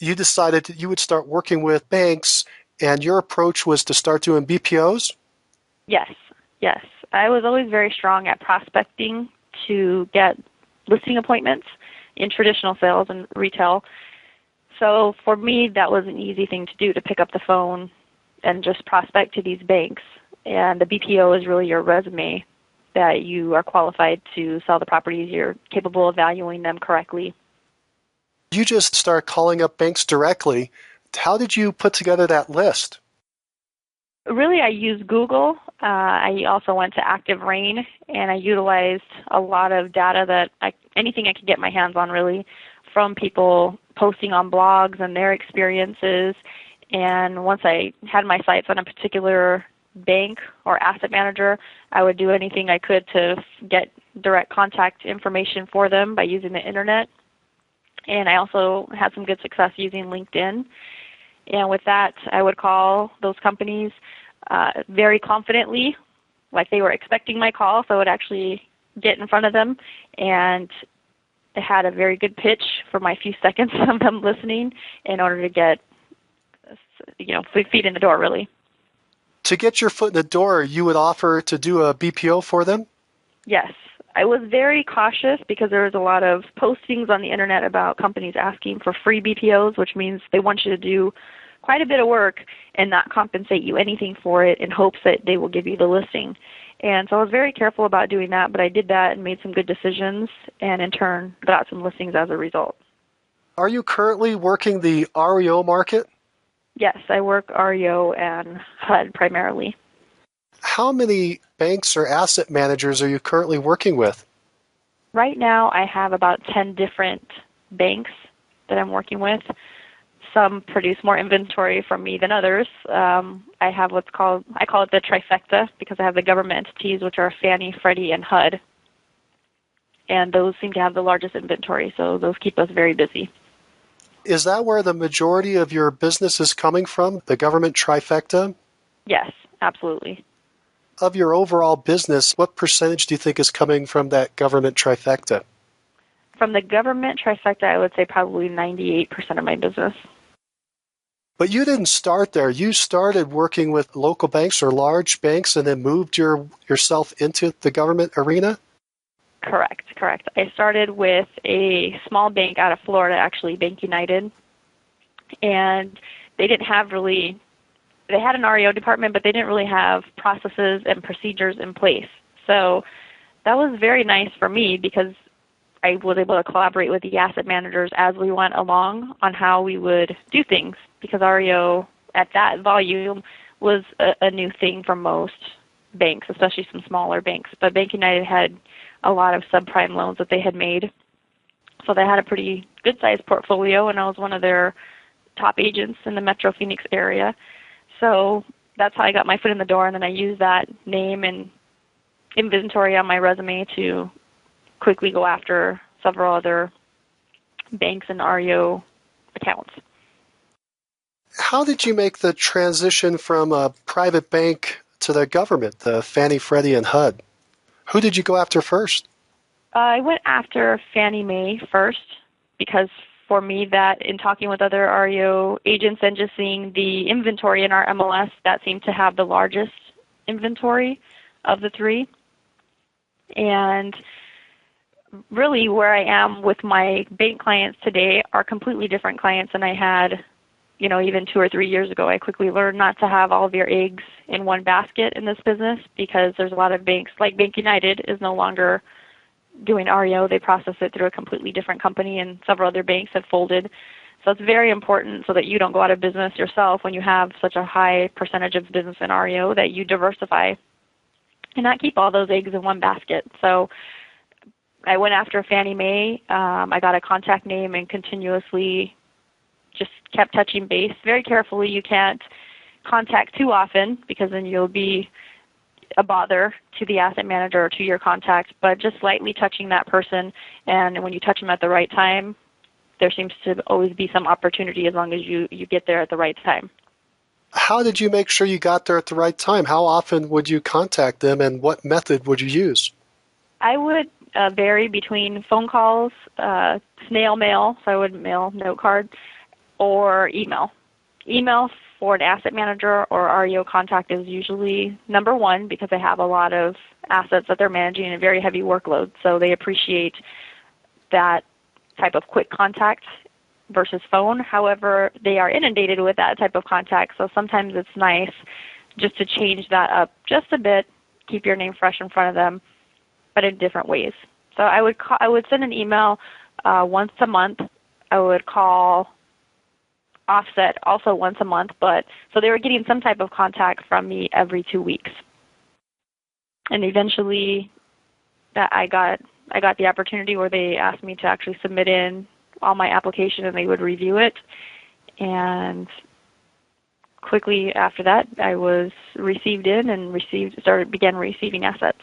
you decided that you would start working with banks, and your approach was to start doing BPOs? Yes, yes. I was always very strong at prospecting to get listing appointments in traditional sales and retail. So for me, that was an easy thing to do, to pick up the phone and just prospect to these banks. And the BPO is really your resume that you are qualified to sell the properties. You're capable of valuing them correctly. You just started calling up banks directly. How did you put together that list? Really, I used Google. I also went to Active Rain, and I utilized a lot of data anything I could get my hands on, really, from people posting on blogs and their experiences. And once I had my sights on a particular bank or asset manager, I would do anything I could to get direct contact information for them by using the internet. And I also had some good success using LinkedIn. And with that, I would call those companies very confidently, like they were expecting my call, so I would actually get in front of them, and I had a very good pitch for my few seconds of them listening in order to get, feet in the door, really. To get your foot in the door, you would offer to do a BPO for them? Yes. I was very cautious because there was a lot of postings on the internet about companies asking for free BPOs, which means they want you to do quite a bit of work and not compensate you anything for it in hopes that they will give you the listing. And so I was very careful about doing that, but I did that and made some good decisions, and in turn got some listings as a result. Are you currently working the REO market? Yes, I work REO and HUD primarily. How many banks or asset managers are you currently working with? Right now I have about 10 different banks that I'm working with. Some produce more inventory from me than others. I have I call it the trifecta, because I have the government entities, which are Fannie, Freddie, and HUD. And those seem to have the largest inventory, so those keep us very busy. Is that where the majority of your business is coming from, the government trifecta? Yes, absolutely. Of your overall business, what percentage do you think is coming from that government trifecta? From the government trifecta, I would say probably 98% of my business. But you didn't start there. You started working with local banks or large banks and then moved yourself into the government arena? Correct. I started with a small bank out of Florida, actually, Bank United. And they didn't have really, they had an REO department, but they didn't really have processes and procedures in place. So that was very nice for me because I was able to collaborate with the asset managers as we went along on how we would do things, because REO at that volume was a new thing for most banks, especially some smaller banks. But Bank United had a lot of subprime loans that they had made. So they had a pretty good-sized portfolio, and I was one of their top agents in the Metro Phoenix area. So that's how I got my foot in the door, and then I used that name and inventory on my resume to quickly go after several other banks and REO accounts. How did you make the transition from a private bank to the government, the Fannie, Freddie, and HUD? Who did you go after first? I went after Fannie Mae first because for me that in talking with other REO agents and just seeing the inventory in our MLS, that seemed to have the largest inventory of the three. And really where I am with my bank clients today are completely different clients than I had, even 2 or 3 years ago. I quickly learned not to have all of your eggs in one basket in this business because there's a lot of banks, like Bank United is no longer doing REO. They process it through a completely different company, and several other banks have folded. So it's very important so that you don't go out of business yourself when you have such a high percentage of business in REO that you diversify and not keep all those eggs in one basket. So I went after Fannie Mae. I got a contact name and continuously just kept touching base. Very carefully, you can't contact too often because then you'll be a bother to the asset manager or to your contact, but just slightly touching that person, and when you touch them at the right time, there seems to always be some opportunity as long as you get there at the right time. How did you make sure you got there at the right time? How often would you contact them, and what method would you use? I would vary between phone calls, snail mail, so I would mail note cards, or email. Email for an asset manager or REO contact is usually number one because they have a lot of assets that they're managing and a very heavy workload, so they appreciate that type of quick contact versus phone. However, they are inundated with that type of contact, so sometimes it's nice just to change that up just a bit, keep your name fresh in front of them, but in different ways. So I would send an email once a month. I would call offset also once a month, but so they were getting some type of contact from me every 2 weeks. And eventually that I got the opportunity where they asked me to actually submit in all my application and they would review it. And quickly after that, I was received in and began receiving assets.